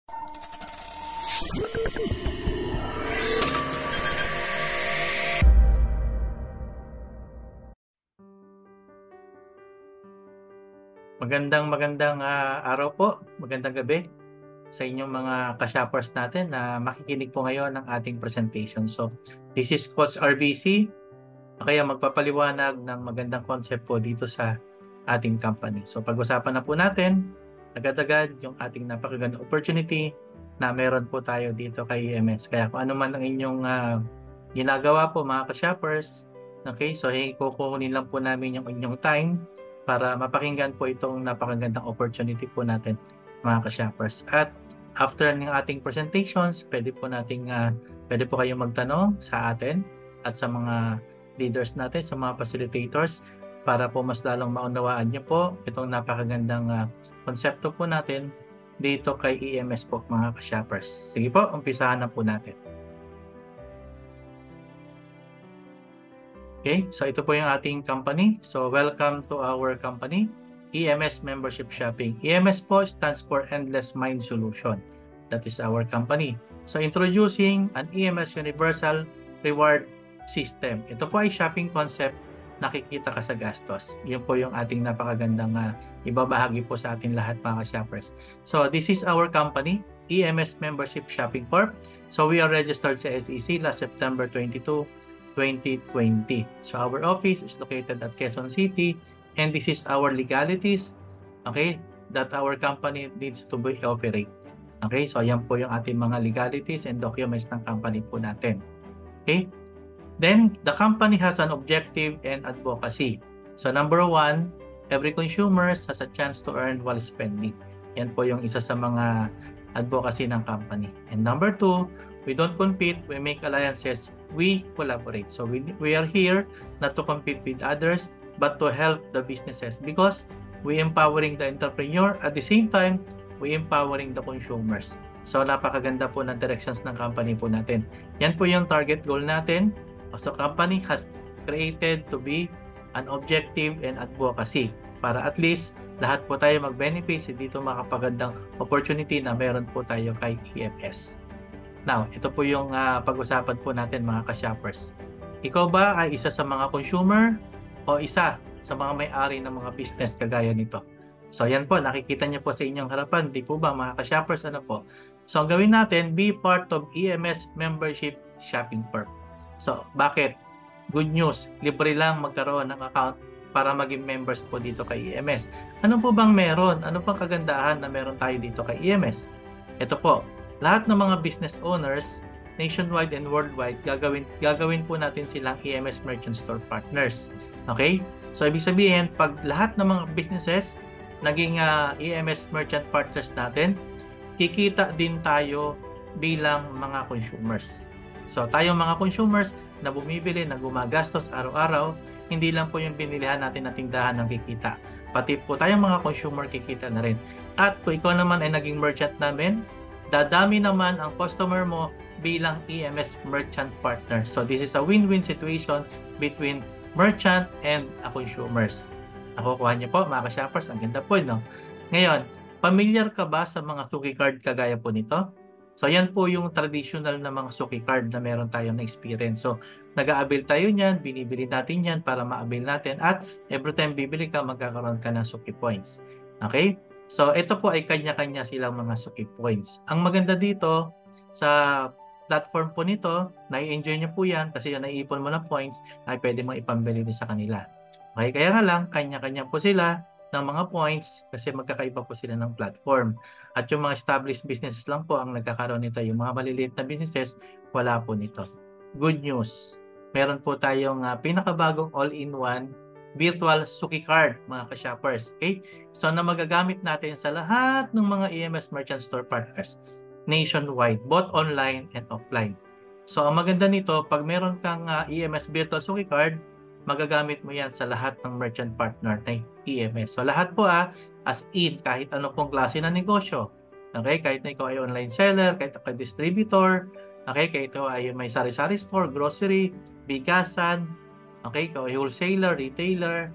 Magandang araw po, magandang gabi sa inyong mga ka-shoppers natin na makikinig po ngayon ng ating presentation. So, this is Coach RBC, kaya magpapaliwanag ng magandang concept po dito sa ating company. So, pag-usapan na po natin agad-agad yung ating napakagandang opportunity na meron po tayo dito kay EMS. Kaya kung ano man ang inyong ginagawa po mga ka-shoppers, okay, so kukunin lang po namin yung inyong time para mapakinggan po itong napakagandang opportunity po natin mga ka-shoppers. At after ng ating presentations, pwede po kayong magtanong sa atin at sa mga leaders natin, sa mga facilitators para po mas lalong maunawaan niyo po itong napakagandang konsepto po natin dito kay EMS po mga ka-shoppers. Sige po, umpisahan na po natin. Okay, so ito po yung ating company. So welcome to our company, EMS Membership Shopping. EMS po stands for Endless Mind Solution. That is our company. So introducing an EMS Universal Reward System. Ito po ay shopping concept na kikita ka sa gastos. Yun po yung ating napakagandang ibabahagi po sa ating lahat mga shoppers. So this is our company, EMS Membership Shopping Corp. So we are registered sa SEC last September 22, 2020. So our office is located at Quezon City, and this is our legalities, okay, that our company needs to be operate. Okay, so yan po yung ating mga legalities and documents ng company po natin. Okay, then the company has an objective and advocacy. So number one, every consumer has a chance to earn while spending. Yan po yung isa sa mga advocacy ng company. And number two, we don't compete, we make alliances, we collaborate. So we are here not to compete with others, but to help the businesses because we empowering the entrepreneur at the same time, we empowering the consumers. So napakaganda po ng directions ng company po natin. Yan po yung target goal natin. So company has created to be an objective and advocacy para at least lahat po tayo mag-benefit dito makapagandang opportunity na meron po tayo kay EMS. Now, ito po yung pag-usapan po natin mga ka-shoppers. Ikaw ba ay isa sa mga consumer o isa sa mga may-ari ng mga business kagaya nito? So, yan po, nakikita niyo po sa inyong harapan. Di po ba mga ka-shoppers, ano po? So, ang gawin natin, be part of EMS Membership Shopping Corp. So, bakit? Good news, libre lang magkaroon ng account para maging members po dito kay EMS. Ano po bang meron? Ano pang kagandahan na meron tayo dito kay EMS? Ito po, lahat ng mga business owners nationwide and worldwide gagawin po natin silang EMS Merchant Store Partners. Okay? So ibig sabihin, pag lahat ng mga businesses naging EMS Merchant Partners natin, kikita din tayo bilang mga consumers. So tayong mga consumers na bumibili, na gumagastos araw-araw, hindi lang po yung binilihan natin na tindahan ng kikita. Pati po tayong mga consumer kikita na rin. At kung ikaw naman ay naging merchant namin, dadami naman ang customer mo bilang EMS merchant partner. So this is a win-win situation between merchant and consumers. Nakukuha niyo po mga ka-shoppers, ang ganda po, no? Ngayon, familiar ka ba sa mga Suki card kagaya po nito? So yan po yung traditional na mga Suki card na meron tayong na-experience. So nag-a-avail tayo niyan, binibili natin yan para ma-avail natin at every time bibili ka, magkakaroon ka ng Suki points. Okay? So, ito po ay kanya-kanya silang mga Suki points. Ang maganda dito, sa platform po nito, nai-enjoy nyo po yan kasi yung naiipon mo ng points ay pwede mong ipambili din sa kanila. Okay, kaya nga lang, kanya-kanya po sila ng mga points kasi magkakaiba po sila ng platform. At yung mga established businesses lang po ang nagkakaroon nito. Yung mga maliliit na businesses, wala po nito. Good news, meron po tayong pinakabagong all-in-one virtual Suki card mga ka-shoppers. Okay? So na magagamit natin sa lahat ng mga EMS Merchant Store Partners nationwide, both online and offline. So ang maganda nito, pag meron kang EMS virtual Suki card, magagamit mo yan sa lahat ng merchant partner ng EMS. So lahat po as in, kahit ano pong klase ng negosyo. Okay? Kahit na ikaw ay online seller, kahit ikaw ay distributor, okay? Kahit ikaw ay may sari-sari store, grocery, bigasan, okay, ikaw ay wholesaler, retailer,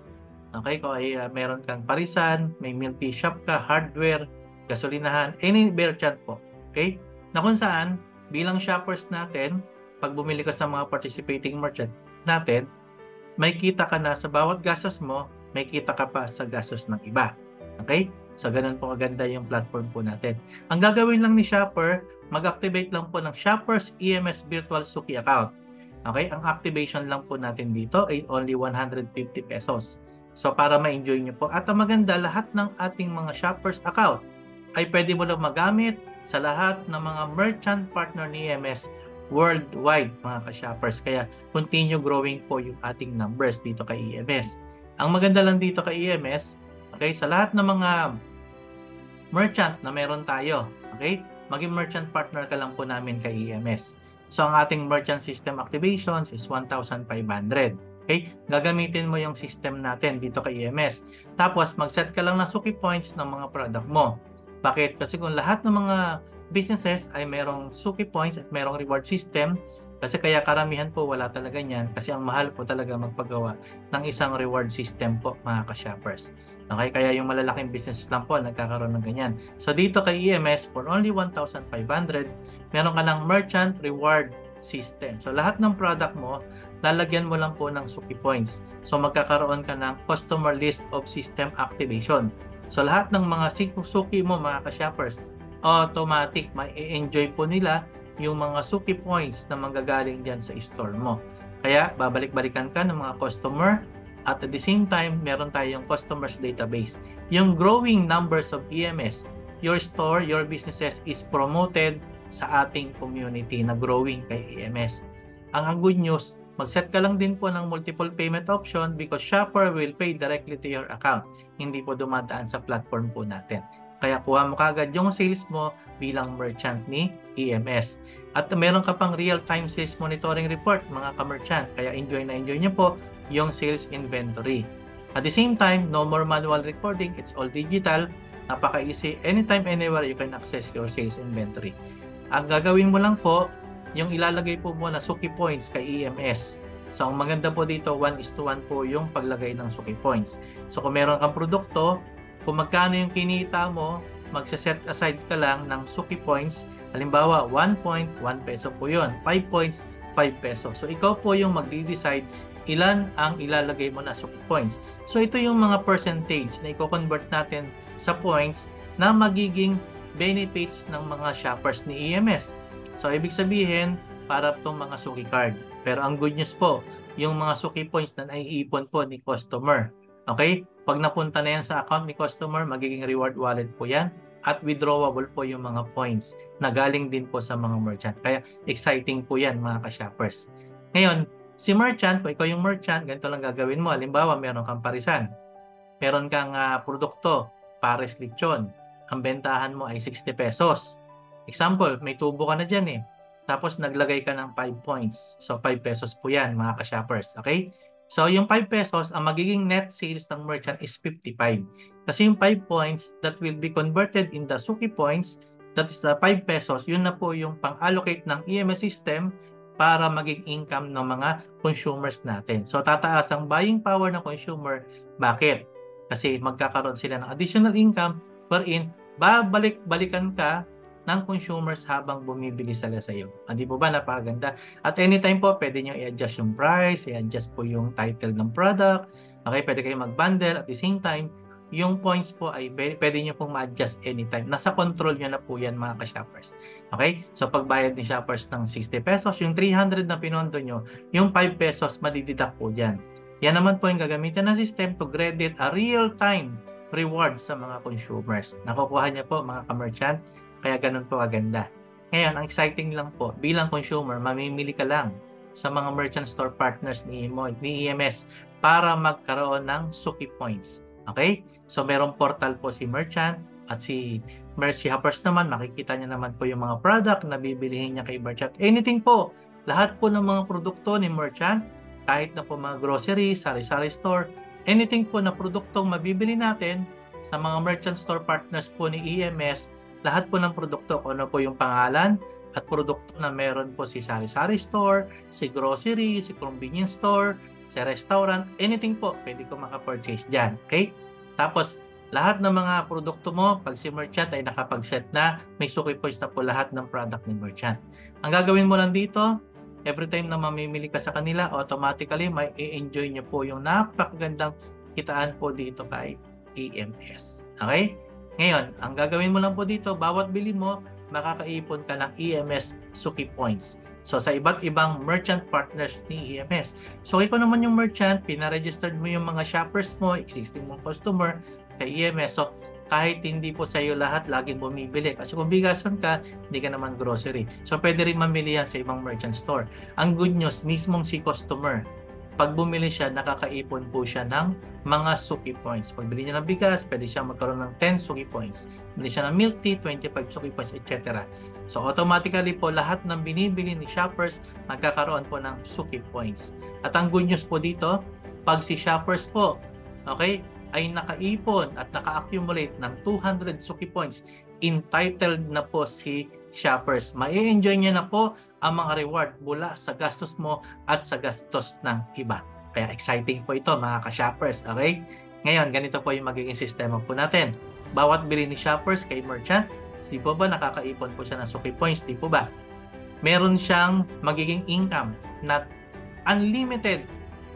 okay, ikaw ay meron kang parisan, may milk tea shop ka, hardware, gasolinahan, any merchant po. Okay? Na kung saan, bilang shoppers natin, pag bumili ka sa mga participating merchant natin, may kita ka na sa bawat gastos mo, may kita ka pa sa gastos ng iba. Okay? So, ganun po kaganda yung platform po natin. Ang gagawin lang ni shopper, mag-activate lang po ng Shoppers EMS Virtual Suki account. Okay? Ang activation lang po natin dito ay only 150 pesos. So, para ma-enjoy nyo po. At ang maganda, lahat ng ating mga shoppers account ay pwede mo lang magamit sa lahat ng mga merchant partner ni EMS worldwide, mga ka-shoppers. Kaya continue growing po yung ating numbers dito kay EMS. Ang maganda lang dito kay EMS, okay, sa lahat ng mga merchant na meron tayo, okay, maging merchant partner ka lang po namin kay EMS. So, ang ating merchant system activations is 1,500. Okay? Gagamitin mo yung system natin dito kay EMS. Tapos, mag-set ka lang ng Suki points ng mga product mo. Bakit? Kasi kung lahat ng mga businesses ay merong Suki points at merong reward system, kasi kaya karamihan po wala talaga niyan kasi ang mahal po talaga magpagawa ng isang reward system po, mga ka-shoppers. Okay, kaya yung malalaking businesses lang po nagkakaroon ng ganyan. So dito kay EMS, for only 1,500, meron ka ng merchant reward system. So lahat ng product mo, lalagyan mo lang po ng Suki points. So magkakaroon ka ng customer list of system activation. So lahat ng mga Suki mo, mga ka-shoppers, automatic ma-enjoy po nila yung mga Suki points na manggagaling dyan sa store mo. Kaya babalik-balikan ka ng mga customer. At the same time, meron tayong customers database. Yung growing numbers of EMS, your store, your businesses is promoted sa ating community na growing kay EMS. Ang good news, mag-set ka lang din po ng multiple payment option because shopper will pay directly to your account. Hindi po dumadaan sa platform po natin. Kaya kuha mo kagad yung sales mo bilang merchant ni EMS. At meron ka pang real-time sales monitoring report, mga ka-merchant. Kaya enjoy na enjoy nyo po yung sales inventory. At the same time, no more manual recording. It's all digital. Napaka-easy. Anytime, anywhere, you can access your sales inventory. Ang gagawin mo lang po, yung ilalagay po mo na Suki points kay EMS. So, ang maganda po dito, 1:1 po yung paglagay ng Suki points. So, kung meron kang produkto, kung magkano yung kinita mo, magsaset aside ka lang ng Suki points. Halimbawa, 1 point, 1 peso po yun. 5 points, 5 peso. So, ikaw po yung magdi-decide ilan ang ilalagay mo na Suki points. So, ito yung mga percentage na i-convert natin sa points na magiging benefits ng mga shoppers ni EMS. So, ibig sabihin, para itong mga Suki card. Pero ang good news po, yung mga Suki points na naiipon po ni customer. Okay? Pag napunta na yan sa account ni customer, magiging reward wallet po yan at withdrawable po yung mga points na galing din po sa mga merchant. Kaya exciting po yan, mga ka-shoppers. Ngayon, si merchant, kung ikaw yung merchant, ganito lang gagawin mo. Halimbawa, meron kang parisan. Meron kang produkto, pares lechon. Ang bentahan mo ay 60 pesos. Example, may tubo ka na dyan eh. Tapos naglagay ka ng 5 points. So 5 pesos po yan, mga ka-shoppers. Okay? So yung 5 pesos, ang magiging net sales ng merchant is 55. Kasi yung 5 points that will be converted in the Suki points, that is the 5 pesos, yun na po yung pang-allocate ng EMS system para maging income ng mga consumers natin. So, tataas ang buying power ng consumer. Bakit? Kasi magkakaroon sila ng additional income wherein babalik-balikan ka ng consumers habang bumibili sila sa iyo. Hindi po ba napakaganda? At anytime po, pwede nyo i-adjust yung price, i-adjust po yung title ng product. Okay, pwede kayo mag-bundle. At the same time, yung points po ay pwede nyo pong ma-adjust anytime. Nasa control nyo na po yan, mga ka-shoppers. Okay? So, pagbayad ni shoppers ng 60 pesos, yung 300 na pinondo nyo, yung 5 pesos madididak po dyan. Yan naman po yung gagamitin ng system to credit a real-time reward sa mga consumers. Nakukuha niya po, mga ka-merchant. Kaya ganun po kaganda. Ngayon, ang exciting lang po, bilang consumer, mamimili ka lang sa mga merchant store partners ni EMS para magkaroon ng Suki points. Okay? So, merong portal po si merchant at si shoppers naman, makikita niya naman po yung mga product na bibilihin niya kay merchant. Anything po, lahat po ng mga produkto ni merchant, kahit na po mga grocery, sari-sari store, anything po na produktong mabibili natin sa mga merchant store partners po ni EMS, lahat po ng produkto, kung ano po yung pangalan at produkto na meron po si sari-sari store, si grocery, si convenience store, sa restaurant, anything po, pwede ko maka-purchase dyan. Okay? Tapos, Lahat ng mga produkto mo, pag si merchant ay nakapag-set na, may Suki Points na po lahat ng product ni merchant. Ang gagawin mo lang dito, every time na mamimili ka sa kanila, automatically may i-enjoy nyo po yung napakagandang kitaan po dito kay EMS. Okay? Ngayon, ang gagawin mo lang po dito, bawat bili mo, makakaipon ka ng EMS Suki Points. So, sa iba't ibang merchant partners ni EMS. So, ikaw naman yung merchant, pinaregistered mo yung mga shoppers mo, existing mong customer kay EMS. So, kahit hindi po sa iyo lahat, laging bumibili. Kasi kung bigasan ka, hindi ka naman grocery. So, pwede rin mamili yan sa ibang merchant store. Ang good news, mismong si customer, pag bumili siya, nakakaipon po siya ng mga Suki Points. Pag bili niya ng bigas, pwede siya magkaroon ng 10 Suki Points. Bili siya ng milk tea, 25 Suki Points, etc. So, automatically po, lahat ng binibili ni shoppers, magkakaroon po ng Suki Points. At ang good news po dito, pag si shoppers po, okay, ay nakaipon at naka-accumulate ng 200 Suki Points, entitled na po si shoppers. Mai-enjoy niya na po ang mga reward mula sa gastos mo at sa gastos ng iba. Kaya exciting po ito mga ka-shoppers. Okay? Ngayon, ganito po yung magiging sistema po natin. Bawat bili ni shoppers kay merchant, di po ba nakakaipon po siya ng Suki Points? Di po ba? Meron siyang magiging income na unlimited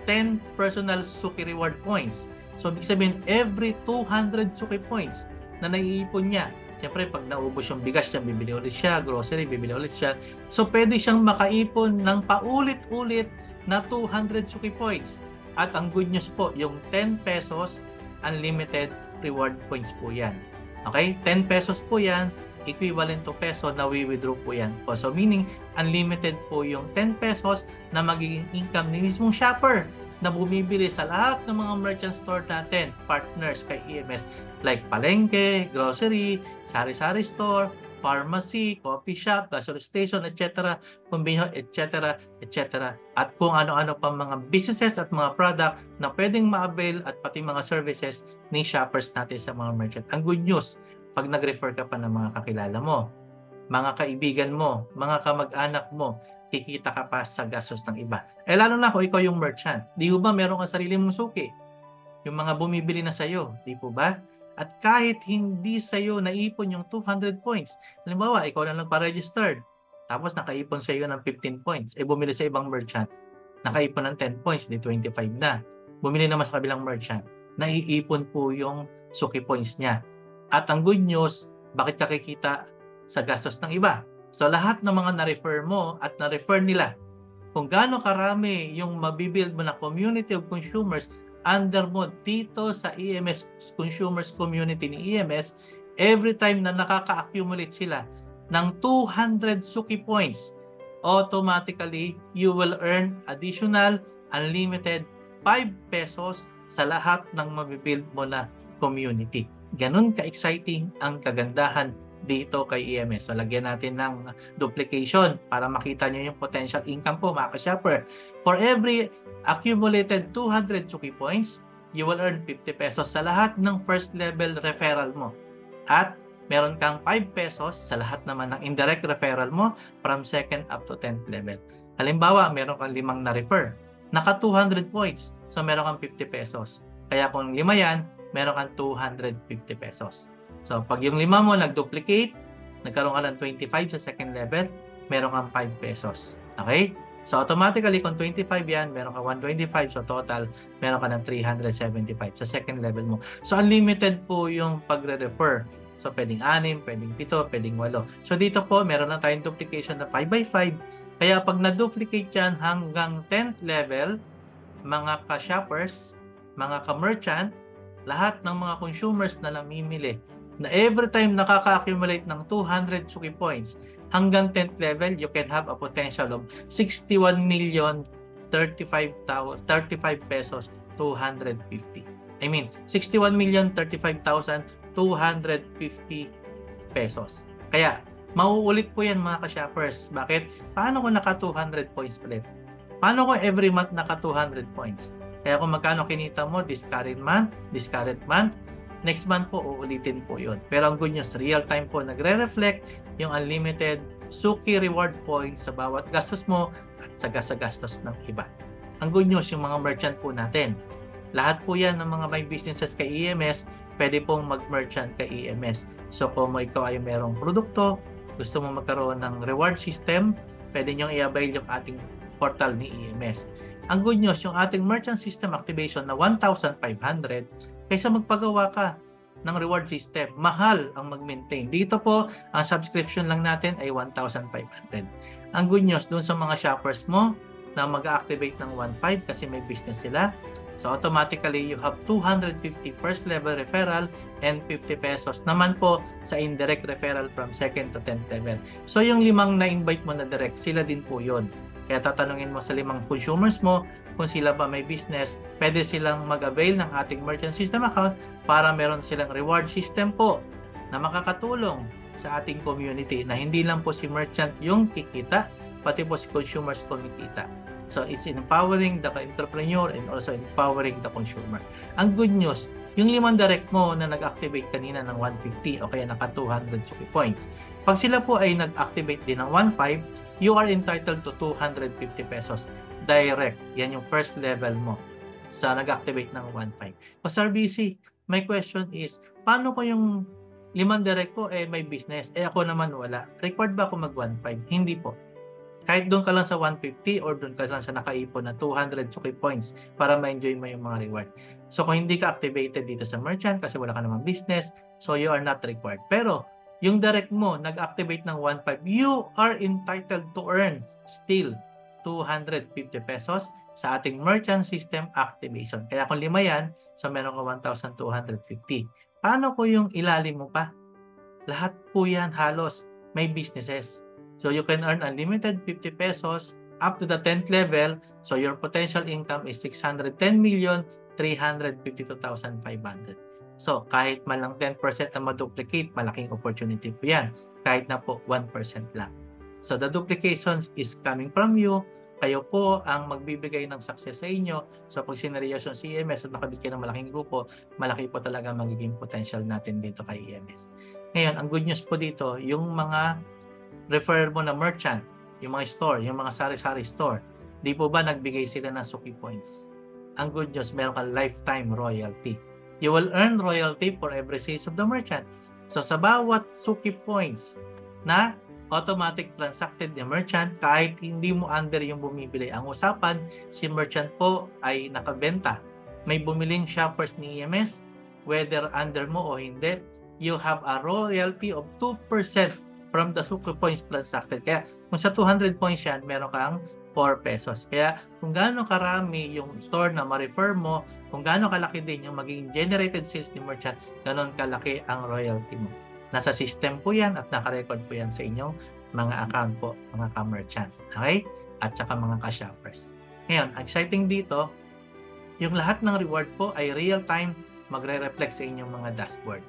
10 personal Suki Reward Points. So, ibig sabihin, every 200 Suki Points na naiipon niya, siyempre, pag naubos yung bigas niya, bibili ulit siya, grocery, bibili ulit siya. So, pwede siyang makaipon ng paulit-ulit na 200 Suki Points. At ang good news po, yung 10 pesos, unlimited reward points po yan. Okay? 10 pesos po yan, equivalent to peso na we-withdraw po yan. So, meaning, unlimited po yung 10 pesos na magiging income ni mismong shopper na bumibili sa lahat ng mga merchant store natin, partners kay EMS, like palengke, grocery, sari-sari store, pharmacy, coffee shop, gasoline station, etc., convenience, etc., etc., at kung ano-ano pa mga businesses at mga product na pwedeng ma-avail at pati mga services ni shoppers natin sa mga merchant. Ang good news, pag nag-refer ka pa ng mga kakilala mo, mga kaibigan mo, mga kamag-anak mo, kikita ka pa sa gastos ng iba. Lalo na kung ikaw yung merchant. Di ba meron kang sarili mong suki? Yung mga bumibili na sa'yo, di po ba? At kahit hindi sa'yo naipon yung 200 points, halimbawa, ikaw na lang pa-registered, tapos nakaipon sa'yo ng 15 points, bumili sa ibang merchant, nakaipon ng 10 points, di 25 na. Bumili naman sa kabilang merchant, naiipon po yung Suki Points niya. At ang good news, bakit ka kikita sa gastos ng iba? So, lahat ng mga na-refer mo at na-refer nila, kung gaano karami yung mabibuild mo na community of consumers under mo dito sa EMS Consumers Community ni EMS, every time na nakaka-accumulate sila ng 200 Suki Points, automatically, you will earn additional unlimited 5 pesos sa lahat ng mabibuild mo na community. Ganun ka-exciting ang kagandahan dito kay EMS. So, lagyan natin ng duplication para makita nyo yung potential income po, mga ka-shopper. For every accumulated 200 Suki Points, you will earn 50 pesos sa lahat ng first level referral mo. At meron kang 5 pesos sa lahat naman ng indirect referral mo from second up to 10th level. Halimbawa, meron kang 5 na-refer. Naka 200 points. So, meron kang 50 pesos. Kaya kung 5 yan, meron kang 250 pesos. So, pag yung 5 mo nag-duplicate, nagkaroon ka ng 25 sa second level, meron kang 5 pesos. Okay? So, automatically, kung 25 yan, meron ka 125. So, total, meron ka ng 375 sa second level mo. So, unlimited po yung pagre-refer. So, pwedeng 6, pwedeng 7, pwedeng 8. So, dito po, meron na tayong duplication na 5x5. Kaya, pag na-duplicate yan hanggang 10th level, mga ka-shoppers, mga ka-merchant, lahat ng mga consumers na namimili, na every time nakaka-accumulate ng 200 Suki Points hanggang 10th level, you can have a potential of 61,035,035 pesos 250. I mean, 61,035,250 pesos. Kaya, mauulit po yan mga ka-shoppers. Bakit? Paano kung naka 200 points ulit? Paano kung every month naka 200 points? Kaya kung magkano kinita mo this current month, next month po, uulitin po yun. Pero ang good news, real time po, nagre-reflect yung unlimited Suki Reward Points sa bawat gastos mo at sa gastos ng iba. Ang good news, yung mga merchant po natin, lahat po yan ng mga may businesses kay EMS, pwede pong mag-merchant kay EMS. So kung ikaw ay merong produkto, gusto mo magkaroon ng reward system, pwede nyo i-avail yung ating portal ni EMS. Ang good news, yung ating merchant system activation na 1,500, kaysa magpagawa ka ng reward system, mahal ang mag-maintain. Dito po, ang subscription lang natin ay 1,500. Ang good news, dun sa mga shoppers mo na mag-activate ng 1,500 kasi may business sila, so automatically you have 250 first level referral and 50 pesos naman po sa indirect referral from 2nd to 10th level. So yung 5 na-invite mo na direct, sila din po yun. Kaya tatanungin mo sa 5 consumers mo kung sila ba may business, pwede silang mag-avail ng ating merchant system account para meron silang reward system po na makakatulong sa ating community na hindi lang po si merchant yung kikita, pati po si consumers kumikita. So it's empowering the entrepreneur and also empowering the consumer. Ang good news, yung 5 direct mo na nag-activate kanina ng 150 o kaya naka 200 Chuki points, pag sila po ay nag-activate din ng 1.5, you are entitled to 250 pesos direct. Yan yung first level mo sa nag-activate ng 1.5. So Sir BC, my question is, paano ko yung 5 direct ko may business, ako naman wala? Required ba ako mag 1.5? Hindi po. Kahit doon ka lang sa 150 or doon ka lang sa nakaipon na 200 Chuki points para ma-enjoy mo yung mga reward. So kung hindi ka activated dito sa merchant kasi wala ka namang business, so you are not required. Pero yung direct mo nag-activate ng 1.5, you are entitled to earn still 250 pesos sa ating merchant system activation. Kaya kung 5 yan, so meron ka 1,250. Paano ko yung ilalim mo pa? Lahat po yan halos may businesses. So you can earn unlimited 50 pesos up to the 10th level. So your potential income is 610,352,500. So kahit man lang 10% na ma-duplicate, malaking opportunity po yan. Kahit na po 1% lang. So the duplications is coming from you. Kayo po ang magbibigay ng success sa inyo. So pag sineryoso yung EMS at nakabit kayo ng malaking grupo, malaki po talaga magiging potential natin dito kay EMS. Ngayon, ang good news po dito, yung mga refer mo na merchant, yung mga store, yung mga sari-sari store, di po ba nagbigay sila ng Suki points? Ang good news, meron kang lifetime royalty. You will earn royalty for every sales of the merchant. So sa bawat Suki points na automatic transacted ni merchant, kahit hindi mo under yung bumibili. Ang usapan, si merchant po ay nakabenta. May bumiling shoppers ni EMS, whether under mo o hindi, you have a royalty of 2% from the Suki points transacted. Kaya kung sa 200 points yan, meron kang 4 pesos. Kaya kung gaano karami yung store na ma-refer mo, kung gaano kalaki din yung magiging generated sales ni merchant, ganon kalaki ang royalty mo. Nasa system po yan at naka-record po yan sa inyong mga account po, mga ka-merchant. Okay? At saka mga ka-shoppers. Ngayon, exciting dito, yung lahat ng reward po ay real-time magre-reflect sa inyong mga dashboard.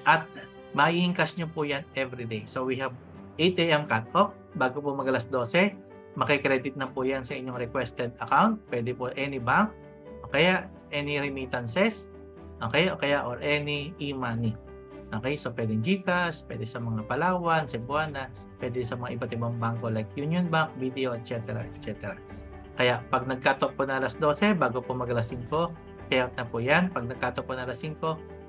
At mai-encash nyo po yan everyday. So we have 8 AM cut-off. Bago po mag-alas 12, makikredit na po yan sa inyong requested account. Pwede po any bank, o kaya any remittances, okay, o kaya or any e-money. Okay, so pwedeng GCash, pwede sa mga Palawan, Cebuana, pwede sa mga iba't ibang bangko like Union Bank, BDO, etc. etc. Kaya pag nag-cut-off po na alas 12, bago po mag-alas 5, payout na po yan. Pag nag-cut-off po na alas 5,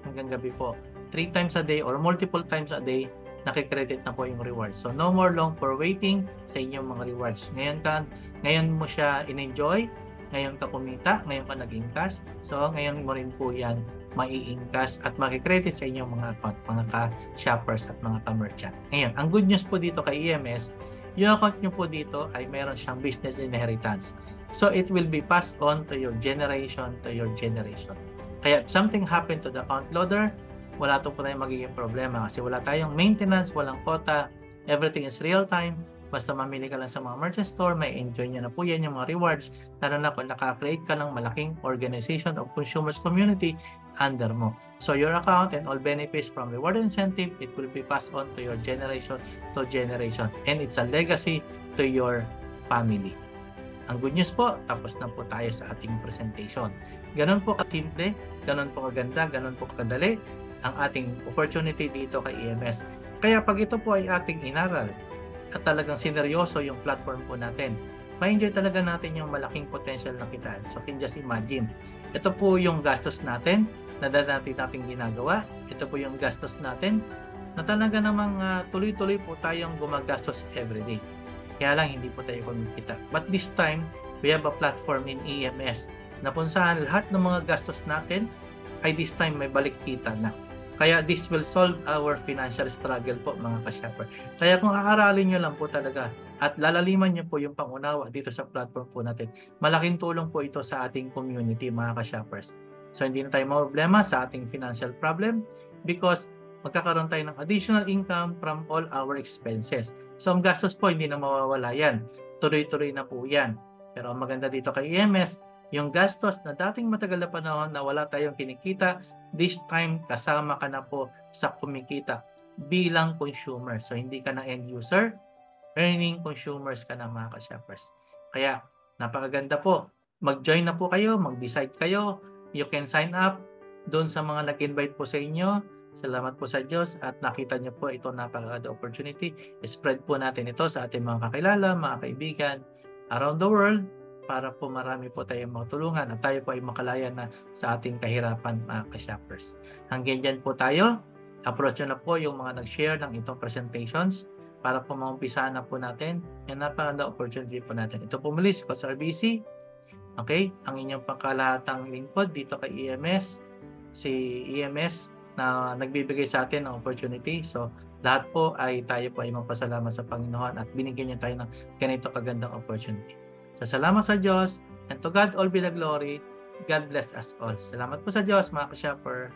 hanggang gabi po, 3 times a day or multiple times a day, nakikredit na po yung rewards. So no more long for waiting sa inyong mga rewards. Ngayon mo siya in-enjoy, ngayon ka kumita, ngayon ka naging cash. So ngayon mo rin po yan mai-encash at makikredit sa inyong mga account, mga ka-shoppers at mga ka-merchant. Ngayon, ang good news po dito kay EMS, yung account nyo po dito ay meron siyang business inheritance. So it will be passed on to your generation to your generation. Kaya if something happened to the account loader, wala to po tayong magiging problema kasi wala tayong maintenance, walang quota, everything is real time. Basta mamili ka lang sa mga merchant store, may enjoy nyo na po yan yung mga rewards, lalo na kung naka-create ka ng malaking organization of consumers community under mo. So your account and all benefits from reward incentive, it will be passed on to your generation to generation. And it's a legacy to your family. Ang good news po, tapos na po tayo sa ating presentation. Ganon po kasimple, ganon po kaganda, ganon po kadali ang ating opportunity dito kay EMS. Kaya pag ito po ay ating inaral at talagang sineryoso yung platform po natin, ma-enjoy talaga natin yung malaking potential na kitaan. So can just imagine, ito po yung gastos natin na nating ginagawa. Ito po yung gastos natin na talaga namang tuloy-tuloy po tayong gumagastos everyday. Kaya lang hindi po tayo kumikita. But this time, we have a platform in EMS na kung saan lahat ng mga gastos natin ay this time may balik kita na. Kaya this will solve our financial struggle po mga ka-shopper. Kaya kung aaralin nyo lang po talaga at lalaliman nyo po yung pangunawa dito sa platform po natin, malaking tulong po ito sa ating community mga ka-shoppers. So hindi na tayo problema sa ating financial problem because magkakaroon tayo ng additional income from all our expenses. So ang gastos po hindi na mawawala yan. Tuloy-tuloy na po yan. Pero ang maganda dito kay EMS, yung gastos na dating matagal na panahon na wala tayong kinikita, this time kasama ka na po sa kumikita bilang consumer. So hindi ka na end user, earning consumers ka na mga ka-shoppers. Kaya napakaganda po. Mag-join na po kayo, mag-decide kayo. You can sign up doon sa mga nag-invite po sa inyo. Salamat po sa Diyos at nakita niyo po ito napakaganda opportunity. Spread po natin ito sa ating mga kakilala, mga kaibigan around the world para po marami po tayong matulungan at tayo po ay makalaya na sa ating kahirapan mga ka-shoppers. Hanggang dyan po tayo. Approach nyo na po yung mga nag-share ng itong presentations para po maumpisahan na po natin yung napakaganda opportunity po natin. Ito po muli si Coach RBC. Okay? Ang inyong pangkalahatang lingkod dito kay EMS. Si EMS na nagbibigay sa atin ng opportunity. So, lahat po ay tayo po ay magpasalamat sa Panginoon at binigyan niya tayo ng ganito kagandang opportunity. So, salamat sa Diyos and to God all be the glory. God bless us all. Salamat po sa Diyos mga ka-shopper.